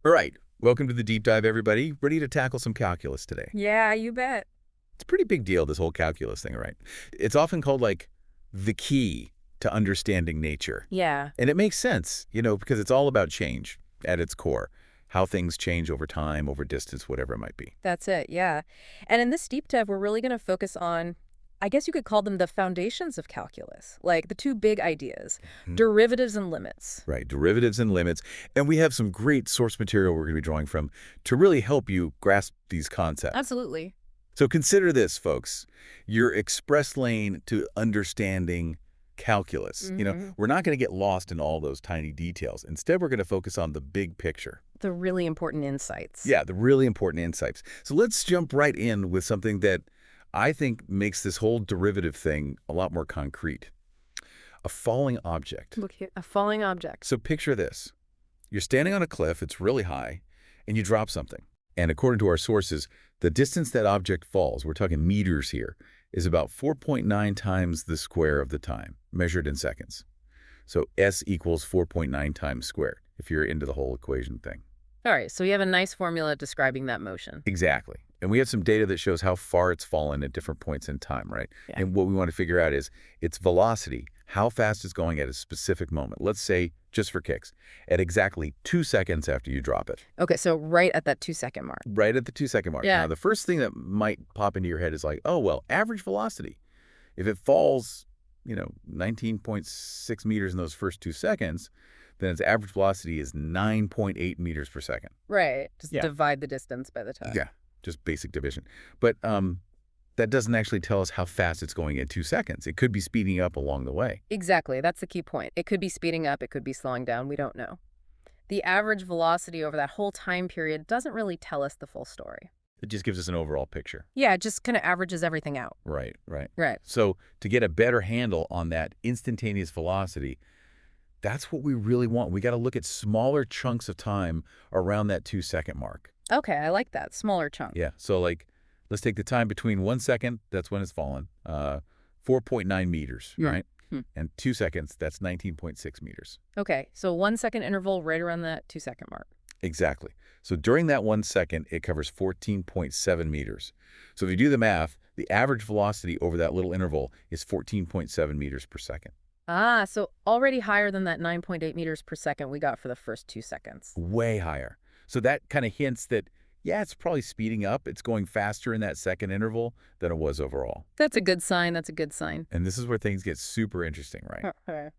All right, welcome to the deep dive, everybody. Ready to tackle some calculus today. Yeah, you bet. It's a pretty big deal, this whole calculus thing, right? It's often called like the key to understanding nature. Yeah, And it makes sense, because it's all about change at its core, how things change over time, over distance, whatever it might be. that's it. Yeah. And in this deep dive, we're really going to focus on, I guess you could call them the foundations of calculus, like the two big ideas, Mhm. derivatives and limits. Right, derivatives and limits. And we have some great source material we're going to be drawing from to really help you grasp these concepts. Absolutely. So consider this, folks, your express lane to understanding calculus. Hmm. We're not going to get lost in all those tiny details. Instead, we're going to focus on the big picture. The really important insights. Yeah, the really important insights. So let's jump right in with something that I think makes this whole derivative thing a lot more concrete. A falling object. Look here, a falling object. So picture this. You're standing on a cliff, it's really high, and you drop something. And according to our sources, the distance that object falls, we're talking meters here, is about 4.9 times the square of the time, measured in seconds. So S equals 4.9 times squared, if you're into the whole equation thing. All right, so we have a nice formula describing that motion. Exactly. And we have some data that shows how far it's fallen at different points in time, right? Yeah. And what we want to figure out is its velocity, how fast it's going at a specific moment. Let's say, just for kicks, at exactly 2 seconds after you drop it. Okay, so right at that 2-second mark. Right at the 2 second mark. Yeah. Now, the first thing that might pop into your head is like, oh, well, average velocity. If it falls, 19.6 meters in those first 2 seconds, then its average velocity is 9.8 meters per second. Right. Just Yeah. divide the distance by the time. Yeah, just basic division. But that doesn't actually tell us how fast it's going in 2 seconds. It could be speeding up along the way. Exactly. That's the key point. It could be speeding up. It could be slowing down. We don't know. The average velocity over that whole time period doesn't really tell us the full story. It just gives us an overall picture. Yeah, it just kind of averages everything out. Right, right. Right. So to get a better handle on that instantaneous velocity, that's what we really want. We got to look at smaller chunks of time around that 2 second mark. Okay, I like that. Smaller chunk. Yeah. So like, let's take the time between 1 second, that's when it's fallen, 4.9 meters, Yeah. right? Hmm. And 2 seconds, that's 19.6 meters. Okay, so 1 second interval right around that 2 second mark. Exactly. So during that 1 second, it covers 14.7 meters. So if you do the math, the average velocity over that little interval is 14.7 meters per second. Ah, so already higher than that 9.8 meters per second we got for the first 2 seconds. Way higher. So that kind of hints that, yeah, it's probably speeding up. It's going faster in that second interval than it was overall. That's a good sign. That's a good sign. And this is where things get super interesting, right? Okay.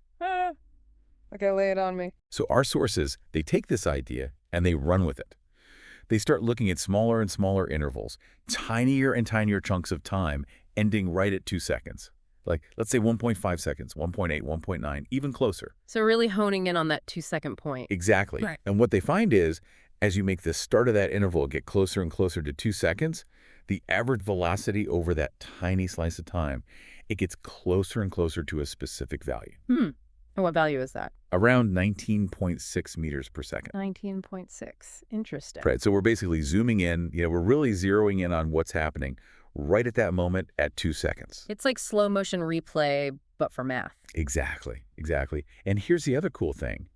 Okay, lay it on me. So our sources, they take this idea and they run with it. They start looking at smaller and smaller intervals, tinier and tinier chunks of time, ending right at 2 seconds. Like, let's say 1.5 seconds, 1.8, 1.9, even closer. So really honing in on that 2 second point. Exactly. Right. And what they find is, as you make the start of that interval get closer and closer to 2 seconds, the average velocity over that tiny slice of time, it gets closer and closer to a specific value, And what value is that? around 19.6 meters per second. 19.6. Interesting. Right. So we're basically zooming in, we're really zeroing in on what's happening right at that moment at 2 seconds. It's like slow motion replay, but for math. Exactly. Exactly. And here's the other cool thing.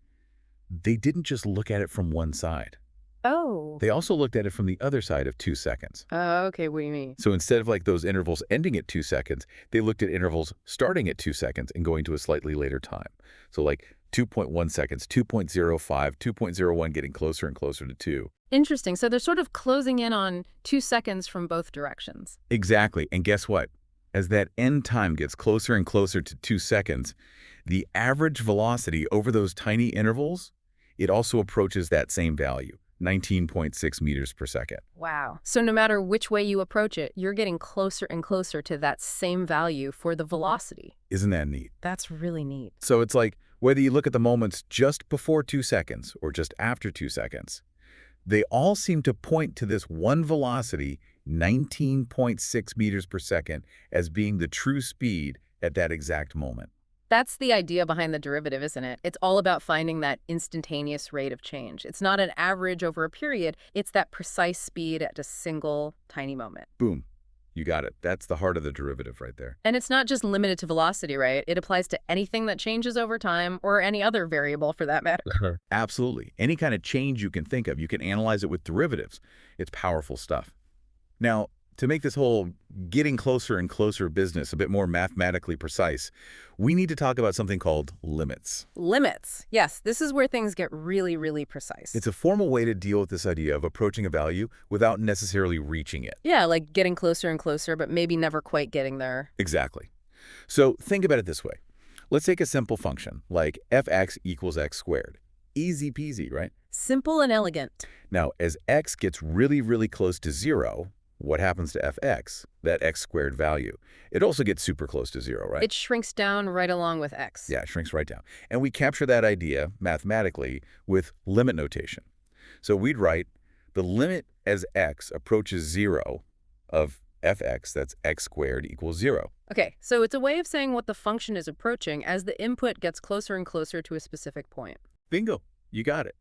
They didn't just look at it from one side. Oh. They also looked at it from the other side of 2 seconds. Okay, what do you mean? So instead of like those intervals ending at 2 seconds, they looked at intervals starting at 2 seconds and going to a slightly later time. So like 2.1 seconds, 2.05, 2.01, getting closer and closer to 2. Interesting. So they're sort of closing in on 2 seconds from both directions. Exactly. And guess what? As that end time gets closer and closer to 2 seconds, the average velocity over those tiny intervals, it also approaches that same value, 19.6 meters per second. Wow. So no matter which way you approach it, you're getting closer and closer to that same value for the velocity. Isn't that neat? That's really neat. So it's like whether you look at the moments just before 2 seconds or just after 2 seconds, they all seem to point to this one velocity, 19.6 meters per second, as being the true speed at that exact moment. That's the idea behind the derivative, isn't it? It's all about finding that instantaneous rate of change. It's not an average over a period. It's that precise speed at a single tiny moment. Boom. You got it. That's the heart of the derivative right there. And it's not just limited to velocity, right? It applies to anything that changes over time or any other variable for that matter. Absolutely. Any kind of change you can think of, you can analyze it with derivatives. It's powerful stuff. Now, to make this whole getting closer and closer business a bit more mathematically precise, we need to talk about something called limits. Limits. Yes, this is where things get really, really precise. It's a formal way to deal with this idea of approaching a value without necessarily reaching it. Yeah, like getting closer and closer, but maybe never quite getting there. Exactly. So think about it this way. Let's take a simple function like fx equals x squared. Easy peasy, right? Simple and elegant. Now, as x gets really, really close to 0, what happens to fx, that x squared value? It also gets super close to 0, right? It shrinks down right along with x. Yeah, it shrinks right down. And we capture that idea mathematically with limit notation. So we'd write the limit as x approaches 0 of fx, that's x squared, equals 0. Okay, so it's a way of saying what the function is approaching as the input gets closer and closer to a specific point. Bingo, you got it.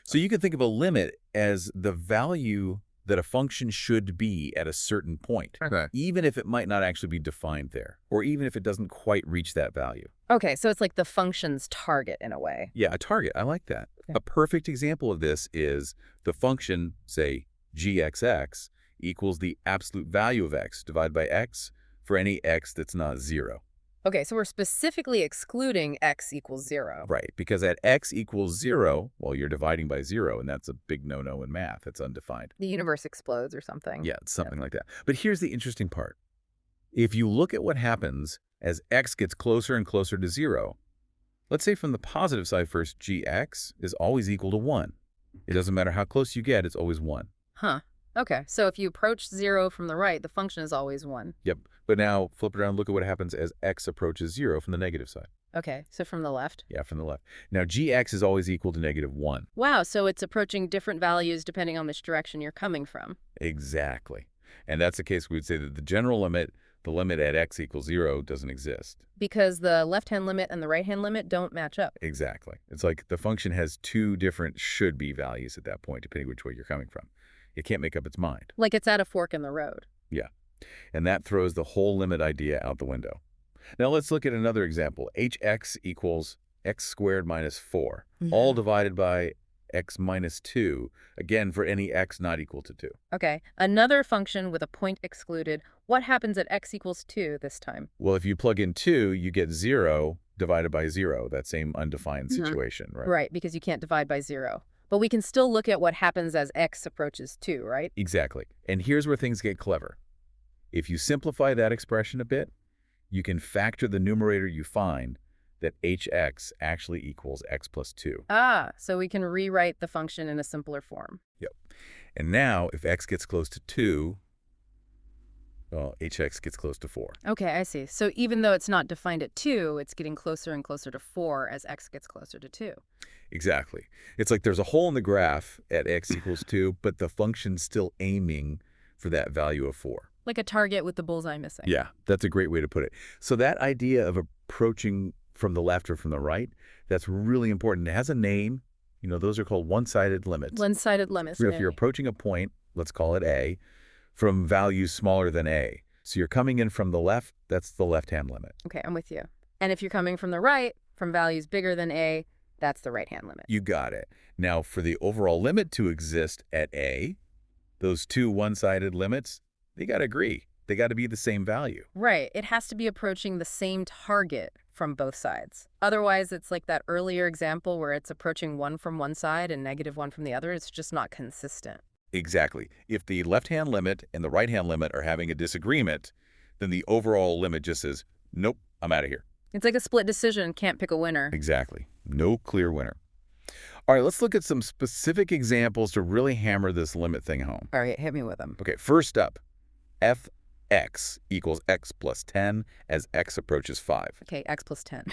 So you can think of a limit as the value that a function should be at a certain point, even if it might not actually be defined there, or even if it doesn't quite reach that value. Okay, so it's like the function's target in a way. Yeah, a target. I like that. Okay. A perfect example of this is the function, say, gxx equals the absolute value of x divided by x for any x that's not 0. Okay, so we're specifically excluding x equals 0. Right, because at x equals 0, well, you're dividing by 0, and that's a big no-no in math. It's undefined. The universe explodes or something. Yeah, it's something like that. But here's the interesting part. If you look at what happens as x gets closer and closer to 0, let's say from the positive side first, gx is always equal to 1. It doesn't matter how close you get, it's always 1. Huh. Okay, so if you approach 0 from the right, the function is always 1. Yep. But now flip it around, look at what happens as x approaches 0 from the negative side. Okay, so from the left. Yeah, from the left. Now, gx is always equal to -1. Wow, so it's approaching different values depending on which direction you're coming from. Exactly. And that's the case we would say that the general limit, the limit at x equals 0, doesn't exist. Because the left-hand limit and the right-hand limit don't match up. Exactly. It's like the function has two different should-be values at that point, depending which way you're coming from. It can't make up its mind. Like it's at a fork in the road. Yeah. And that throws the whole limit idea out the window. Now let's look at another example. hx equals x squared minus 4, all divided by x minus 2, again for any x not equal to 2. Okay, another function with a point excluded. What happens at x equals 2 this time? Well, if you plug in 2, you get 0 divided by 0, that same undefined situation, right? Right, because you can't divide by 0. But we can still look at what happens as x approaches 2, right? Exactly. And here's where things get clever. If you simplify that expression a bit, you can factor the numerator you find that hx actually equals x plus 2. Ah, so we can rewrite the function in a simpler form. Yep. And now, if x gets close to 2, well, hx gets close to 4. Okay, I see. So even though it's not defined at 2, it's getting closer and closer to 4 as x gets closer to 2. Exactly. It's like there's a hole in the graph at x equals 2, but the function's still aiming for that value of 4. Like a target with the bullseye missing. Yeah, that's a great way to put it. So that idea of approaching from the left or from the right, that's really important. It has a name. You know, those are called one-sided limits. One-sided limits. If you're approaching a point, let's call it A, from values smaller than A. So you're coming in from the left, that's the left-hand limit. Okay, I'm with you. And if you're coming from the right, from values bigger than A, that's the right-hand limit. You got it. Now, for the overall limit to exist at A, those two one-sided limits, they got to agree. They got to be the same value. Right. It has to be approaching the same target from both sides. Otherwise, it's like that earlier example where it's approaching 1 from one side and -1 from the other. It's just not consistent. Exactly. If the left-hand limit and the right-hand limit are having a disagreement, then the overall limit just says, nope, I'm out of here. It's like a split decision, can't pick a winner. Exactly. No clear winner. All right, let's look at some specific examples to really hammer this limit thing home. All right, hit me with them. Okay, first up, fx equals x plus 10 as x approaches 5. Okay, x plus 10.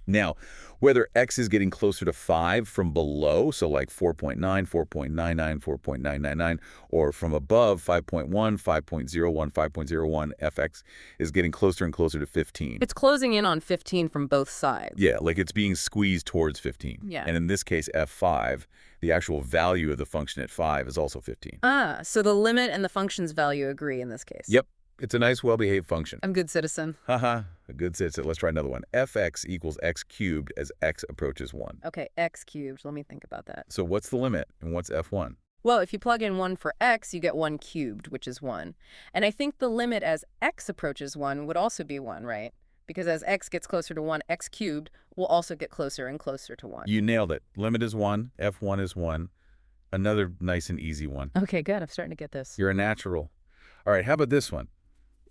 Now, whether x is getting closer to 5 from below, so like 4.9, 4.99, 4.999, or from above 5.1, 5.01, 5.01, fx is getting closer and closer to 15. It's closing in on 15 from both sides. Yeah, like it's being squeezed towards 15. Yeah. And in this case, f5, the actual value of the function at 5 is also 15. Ah, so the limit and the function's value agree in this case. Yep. It's a nice, well-behaved function. I'm a good citizen. Haha, a good sit. Let's try another one. Fx equals x cubed as x approaches 1. Okay, x cubed. Let me think about that. So what's the limit, and what's f1? Well, if you plug in 1 for x, you get 1 cubed, which is 1. And I think the limit as x approaches 1 would also be 1, right? Because as x gets closer to 1, x cubed will also get closer and closer to 1. You nailed it. Limit is 1, f1 is 1. Another nice and easy one. Okay, good. I'm starting to get this. You're a natural. All right, how about this one?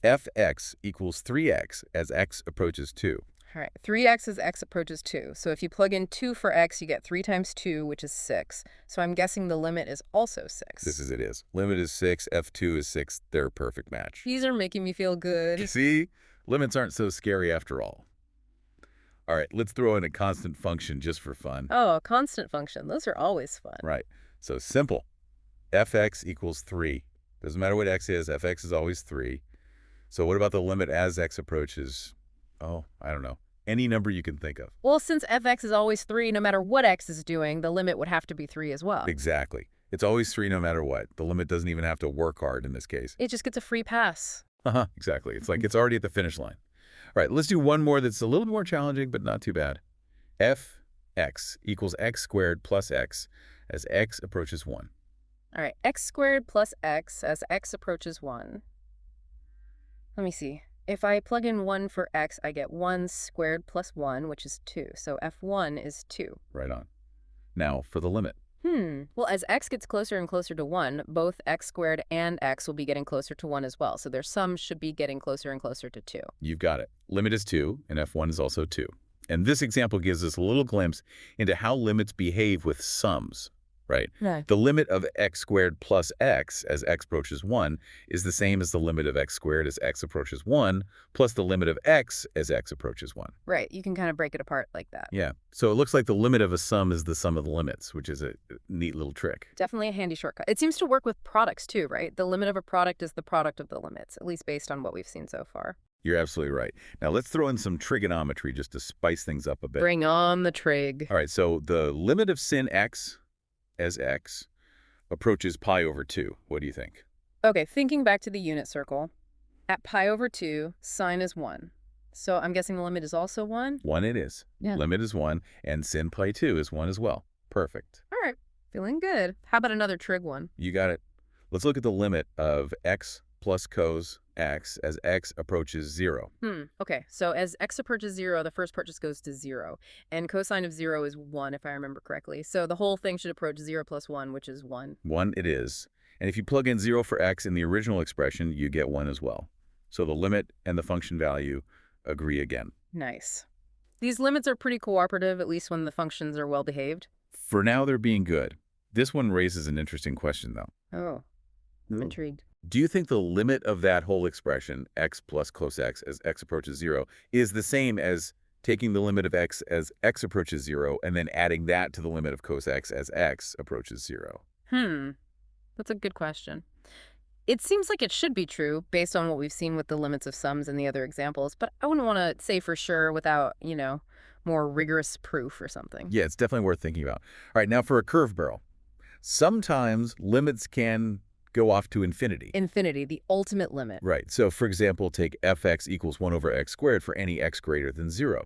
Fx equals 3x as x approaches 2. All right, 3x as x approaches 2. So if you plug in 2 for x, you get 3 times 2, which is 6. So I'm guessing the limit is also 6. It is. Limit is 6, f2 is 6. They're a perfect match. These are making me feel good. See? Limits aren't so scary after all. All right, let's throw in a constant function just for fun. Oh, a constant function. Those are always fun. Right. So simple. Fx equals 3. Doesn't matter what x is, fx is always 3. So what about the limit as x approaches, oh, I don't know, any number you can think of? Well, since fx is always 3, no matter what x is doing, the limit would have to be 3 as well. Exactly. It's always 3 no matter what. The limit doesn't even have to work hard in this case. It just gets a free pass. Exactly. It's like it's already at the finish line. All right, let's do one more that's a little bit more challenging, but not too bad. Fx equals x squared plus x as x approaches 1. All right, x squared plus x as x approaches 1. Let me see. If I plug in 1 for x, I get 1 squared plus 1, which is 2. So f1 is 2. Right on. Now for the limit. Well, as x gets closer and closer to 1, both x squared and x will be getting closer to 1 as well. So their sum should be getting closer and closer to 2. You've got it. Limit is 2, and f1 is also 2. And this example gives us a little glimpse into how limits behave with sums, right? Right. The limit of x squared plus x as x approaches 1 is the same as the limit of x squared as x approaches 1 plus the limit of x as x approaches 1. Right. You can kind of break it apart like that. Yeah. So it looks like the limit of a sum is the sum of the limits, which is a neat little trick. Definitely a handy shortcut. It seems to work with products too, right? The limit of a product is the product of the limits, at least based on what we've seen so far. You're absolutely right. Now let's throw in some trigonometry just to spice things up a bit. Bring on the trig. All right. So the limit of sin x as x approaches pi over 2. What do you think? Okay, thinking back to the unit circle, at pi over 2, sine is 1. So I'm guessing the limit is also 1? 1 it is. Yeah. Limit is 1, and sin pi 2 is 1 as well. Perfect. All right, feeling good. How about another trig one? You got it. Let's look at the limit of x plus cos x as x approaches 0. Okay, so as x approaches 0, the first part just goes to 0. And cosine of 0 is 1, if I remember correctly. So the whole thing should approach 0 plus 1, which is 1. 1 it is. And if you plug in 0 for x in the original expression, you get 1 as well. So the limit and the function value agree again. Nice. These limits are pretty cooperative, at least when the functions are well behaved. For now, they're being good. This one raises an interesting question, though. Oh, I'm intrigued. Do you think the limit of that whole expression, x plus cos x as x approaches 0, is the same as taking the limit of x as x approaches 0 and then adding that to the limit of cos x as x approaches 0? That's a good question. It seems like it should be true based on what we've seen with the limits of sums and the other examples, but I wouldn't want to say for sure without, more rigorous proof or something. Yeah, it's definitely worth thinking about. All right, now for a curve barrel. Sometimes limits can go off to infinity. Infinity, the ultimate limit. Right. So, for example, take fx equals 1 over x squared for any x greater than 0.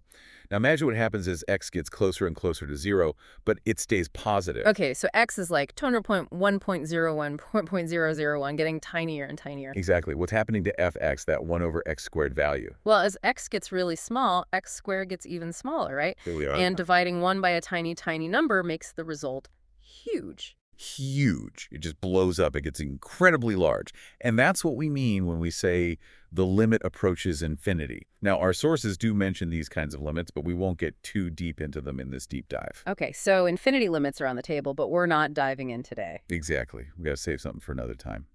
Now, imagine what happens as x gets closer and closer to 0, but it stays positive. Okay, so x is like 200.1.01, getting tinier and tinier. Exactly. What's happening to fx, that 1 over x squared value? Well, as x gets really small, x squared gets even smaller, right? Here we are. And dividing 1 by a tiny, tiny number makes the result huge. Huge. It just blows up. It gets incredibly large. And that's what we mean when we say the limit approaches infinity. Now, our sources do mention these kinds of limits, but we won't get too deep into them in this deep dive. Okay, so infinity limits are on the table, but we're not diving in today. Exactly. We got to save something for another time.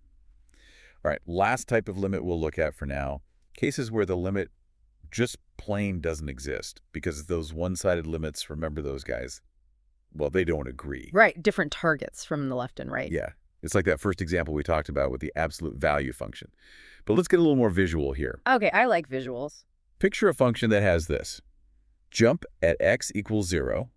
All right, last type of limit we'll look at for now. Cases where the limit just plain doesn't exist, because those one-sided limits, remember those guys, well, they don't agree. Right, different targets from the left and right. Yeah, it's like that first example we talked about with the absolute value function. But let's get a little more visual here. Okay, I like visuals. Picture a function that has this. Jump at x equals 0.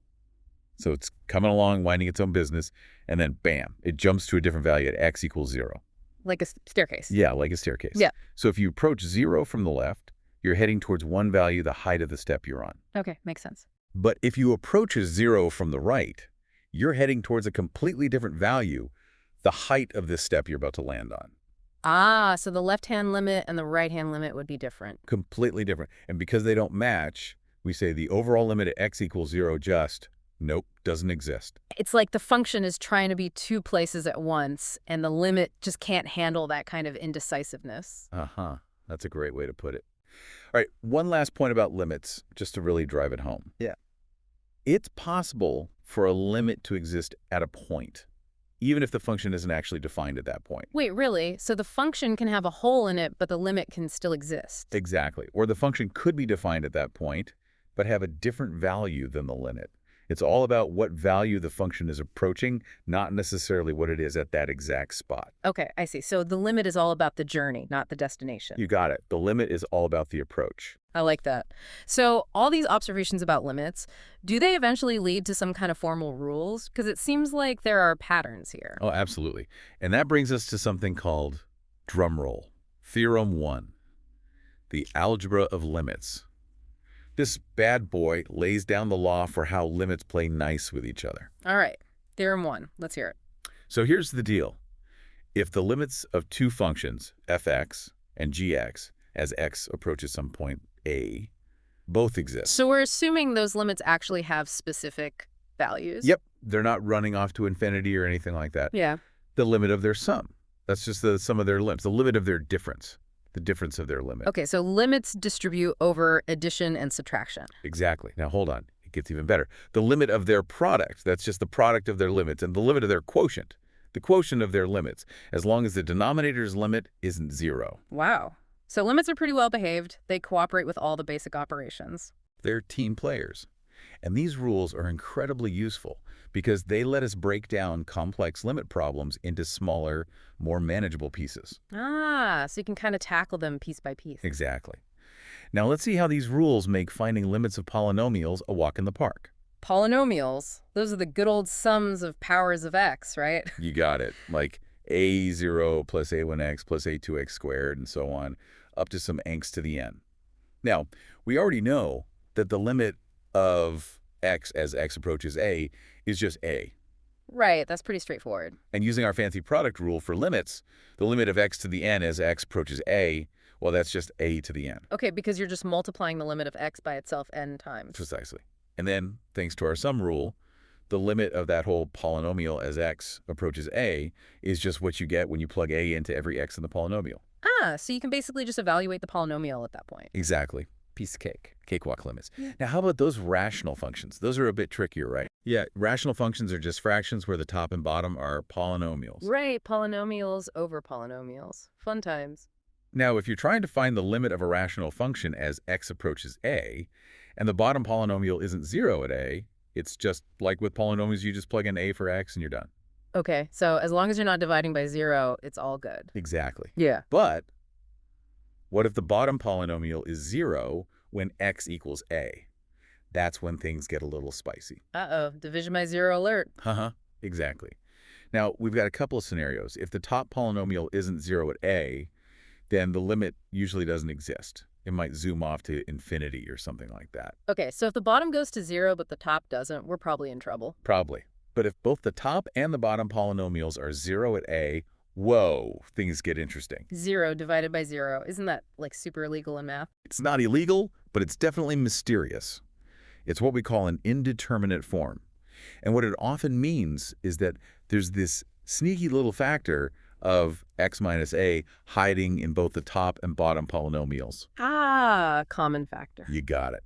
So it's coming along, minding its own business, and then bam, it jumps to a different value at x equals 0. Like a staircase. Yeah, like a staircase. Yeah. So if you approach 0 from the left, you're heading towards one value the height of the step you're on. Okay, makes sense. But if you approach a 0 from the right, you're heading towards a completely different value, the height of this step you're about to land on. Ah, so the left-hand limit and the right-hand limit would be different. Completely different. And because they don't match, we say the overall limit at x equals 0 just, nope, doesn't exist. It's like the function is trying to be two places at once, and the limit just can't handle that kind of indecisiveness. Uh-huh. That's a great way to put it. All right, one last point about limits, just to really drive it home. Yeah. It's possible for a limit to exist at a point, even if the function isn't actually defined at that point. Wait, really? So the function can have a hole in it, but the limit can still exist? Exactly. Or the function could be defined at that point, but have a different value than the limit. It's all about what value the function is approaching, not necessarily what it is at that exact spot. Okay, I see. So the limit is all about the journey, not the destination. You got it. The limit is all about the approach. I like that. So all these observations about limits, do they eventually lead to some kind of formal rules? Because it seems like there are patterns here. Oh, absolutely. And that brings us to something called, drumroll, Theorem 1, the algebra of limits. This bad boy lays down the law for how limits play nice with each other. All right, Theorem 1. Let's hear it. So here's the deal. If the limits of two functions, fx and gx, as x approaches some point a, both exist. So we're assuming those limits actually have specific values? Yep, they're not running off to infinity or anything like that. Yeah. The limit of their sum. That's just the sum of their limits, the limit of their difference, the difference of their limit. Okay, so limits distribute over addition and subtraction. Exactly. Now, hold on. It gets even better. The limit of their product, that's just the product of their limits, and the limit of their quotient, the quotient of their limits, as long as the denominator's limit isn't 0. Wow. So limits are pretty well behaved. They cooperate with all the basic operations. They're team players. And these rules are incredibly useful because they let us break down complex limit problems into smaller, more manageable pieces. Ah, so you can kind of tackle them piece by piece. Exactly. Now let's see how these rules make finding limits of polynomials a walk in the park. Polynomials, those are the good old sums of powers of x, right? You got it. Like a0 plus a1x plus a2x squared and so on, up to some angst to the n. Now, we already know that the limit of x as x approaches a is just a. Right, that's pretty straightforward. And using our fancy product rule for limits, the limit of x to the n as x approaches a, well, that's just a to the n. Okay, because you're just multiplying the limit of x by itself n times. Precisely. And then, thanks to our sum rule, the limit of that whole polynomial as x approaches a is just what you get when you plug a into every x in the polynomial. Ah, so you can basically just evaluate the polynomial at that point. Exactly. Piece of cake. Cakewalk limits. Yeah. Now, how about those rational functions? Those are a bit trickier, right? Yeah, rational functions are just fractions where the top and bottom are polynomials. Right, polynomials over polynomials. Fun times. Now, if you're trying to find the limit of a rational function as x approaches a, and the bottom polynomial isn't 0 at a, it's just like with polynomials, you just plug in a for x and you're done. Okay, so as long as you're not dividing by 0, it's all good. Exactly. Yeah. But what if the bottom polynomial is 0 when x equals a? That's when things get a little spicy. Uh-oh, division by 0 alert. Exactly. Now, we've got a couple of scenarios. If the top polynomial isn't 0 at a, then the limit usually doesn't exist. It might zoom off to infinity or something like that. Okay, so if the bottom goes to 0 but the top doesn't, we're probably in trouble. Probably. But if both the top and the bottom polynomials are 0 at a, whoa, things get interesting. 0 divided by 0. Isn't that, like, super illegal in math? It's not illegal, but it's definitely mysterious. It's what we call an indeterminate form. And what it often means is that there's this sneaky little factor of x minus a hiding in both the top and bottom polynomials. Ah, common factor. You got it.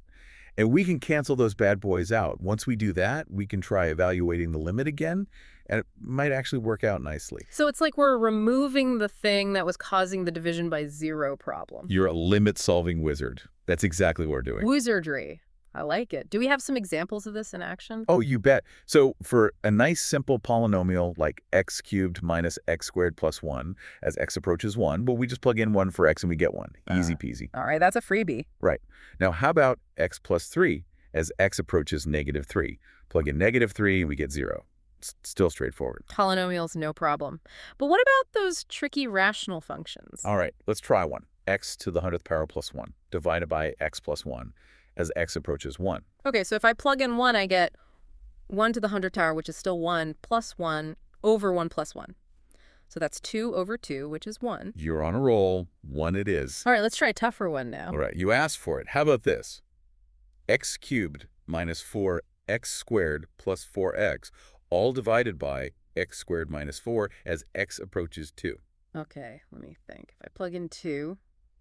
And we can cancel those bad boys out. Once we do that, we can try evaluating the limit again, and it might actually work out nicely. So it's like we're removing the thing that was causing the division by 0 problem. You're a limit-solving wizard. That's exactly what we're doing. Wizardry. I like it. Do we have some examples of this in action? Oh, you bet. So for a nice simple polynomial like x cubed minus x squared plus 1 as x approaches 1, well, we just plug in 1 for x and we get 1. Easy peasy. All right, that's a freebie. Right. Now, how about x plus 3 as x approaches negative 3? Plug in negative 3 and we get 0. Still straightforward. Polynomials, no problem. But what about those tricky rational functions? All right, let's try one. X to the 100th power plus 1 divided by x plus 1 as x approaches 1. Okay, so if I plug in 1, I get 1 to the 100th power, which is still 1, plus 1 over 1 plus 1. So that's 2 over 2, which is 1. You're on a roll. 1 it is. All right, let's try a tougher one now. All right, you asked for it. How about this? X cubed minus 4x squared plus 4x, all divided by x squared minus 4 as x approaches 2. Okay, let me think. If I plug in 2,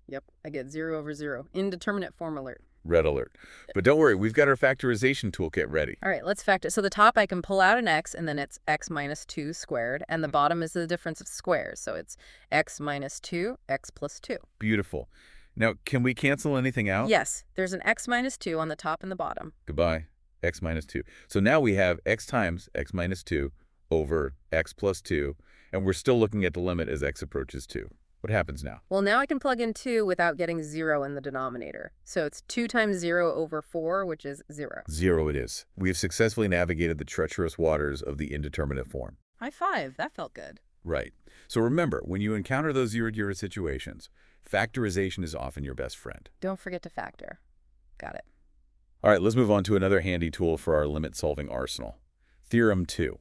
yep, I get 0 over 0. Indeterminate form alert. Red alert. But don't worry, we've got our factorization toolkit ready. All right, let's factor. So the top, I can pull out an x, and then it's x minus 2 squared, and the bottom is the difference of squares. So it's x minus 2, x plus 2. Beautiful. Now, can we cancel anything out? Yes, there's an x minus 2 on the top and the bottom. Goodbye. X minus 2. So now we have x times x minus 2 over x plus 2, and we're still looking at the limit as x approaches 2. What happens now? Well, now I can plug in 2 without getting 0 in the denominator. So it's 2 times 0 over 4, which is 0. 0 it is. We have successfully navigated the treacherous waters of the indeterminate form. High five. That felt good. Right. So remember, when you encounter those zero situations, factorization is often your best friend. Don't forget to factor. Got it. All right, let's move on to another handy tool for our limit-solving arsenal. Theorem 2.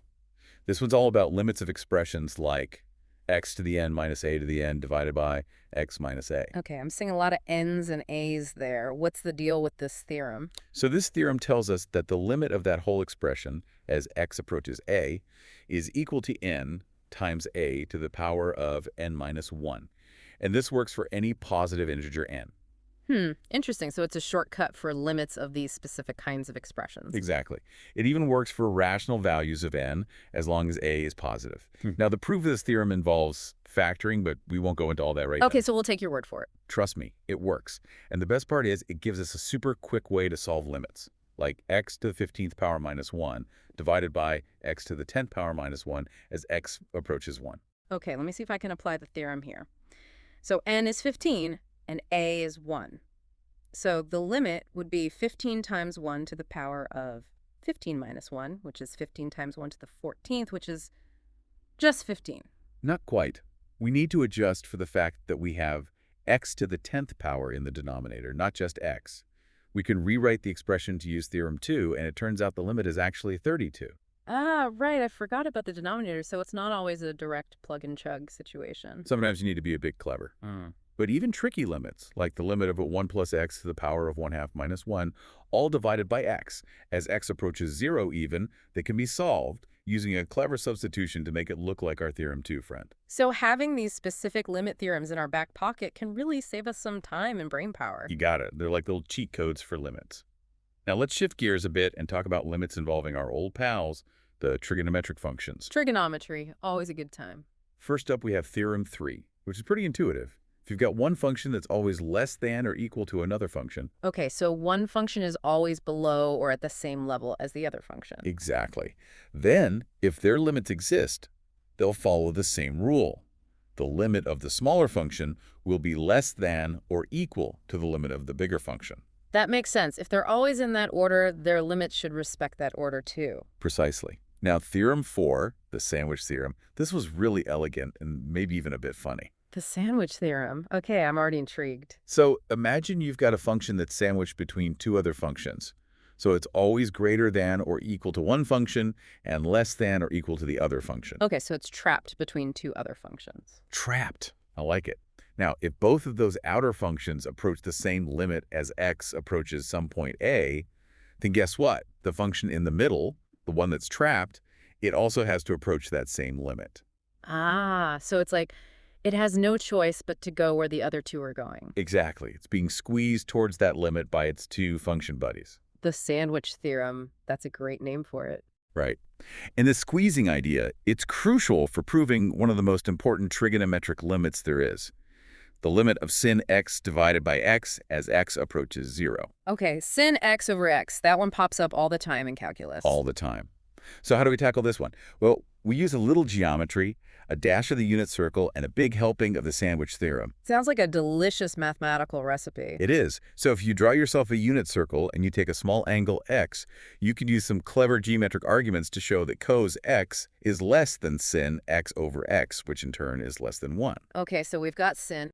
This one's all about limits of expressions like x to the n minus a to the n divided by x minus a. Okay, I'm seeing a lot of n's and a's there. What's the deal with this theorem? So this theorem tells us that the limit of that whole expression as x approaches a is equal to n times a to the power of n minus 1. And this works for any positive integer n. Interesting. So it's a shortcut for limits of these specific kinds of expressions. Exactly. It even works for rational values of n as long as a is positive. Now, the proof of this theorem involves factoring, but we won't go into all that right now. Okay, so we'll take your word for it. Trust me, it works. And the best part is it gives us a super quick way to solve limits, like x to the 15th power minus 1 divided by x to the 10th power minus 1 as x approaches 1. Okay, let me see if I can apply the theorem here. So n is 15 and a is 1. So the limit would be 15 times 1 to the power of 15 minus 1, which is 15 times 1 to the 14th, which is just 15. Not quite. We need to adjust for the fact that we have x to the 10th power in the denominator, not just x. We can rewrite the expression to use theorem 2, and it turns out the limit is actually 32. Ah, right. I forgot about the denominator, so it's not always a direct plug-and-chug situation. Sometimes you need to be a bit clever. But even tricky limits, like the limit of 1 plus x to the power of 1/2 minus 1, all divided by x. As x approaches 0 even, they can be solved using a clever substitution to make it look like our theorem 2 friend. So having these specific limit theorems in our back pocket can really save us some time and brain power. You got it. They're like little cheat codes for limits. Now let's shift gears a bit and talk about limits involving our old pals, the trigonometric functions. Trigonometry, always a good time. First up, we have theorem 3, which is pretty intuitive. If you've got one function that's always less than or equal to another function. Okay, so one function is always below or at the same level as the other function. Exactly. Then, if their limits exist, they'll follow the same rule. The limit of the smaller function will be less than or equal to the limit of the bigger function. That makes sense. If they're always in that order, their limits should respect that order too. Precisely. Now, theorem 4, the sandwich theorem, this was really elegant and maybe even a bit funny. The sandwich theorem. Okay, I'm already intrigued. So imagine you've got a function that's sandwiched between two other functions. So it's always greater than or equal to one function and less than or equal to the other function. Okay, so it's trapped between two other functions. Trapped. I like it. Now, if both of those outer functions approach the same limit as x approaches some point a, then guess what? The function in the middle, the one that's trapped, it also has to approach that same limit. Ah, so it's like it has no choice but to go where the other two are going. Exactly. It's being squeezed towards that limit by its two function buddies. The sandwich theorem. That's a great name for it. Right. And the squeezing idea, it's crucial for proving one of the most important trigonometric limits there is. The limit of sin x divided by x as x approaches 0. Okay, sin x over x. That one pops up all the time in calculus. All the time. So how do we tackle this one? Well, We use a little geometry, a dash of the unit circle, and a big helping of the sandwich theorem. Sounds like a delicious mathematical recipe. It is. So if you draw yourself a unit circle and you take a small angle x, you can use some clever geometric arguments to show that cos x is less than sin x over x, which in turn is less than 1. Okay, so we've got sin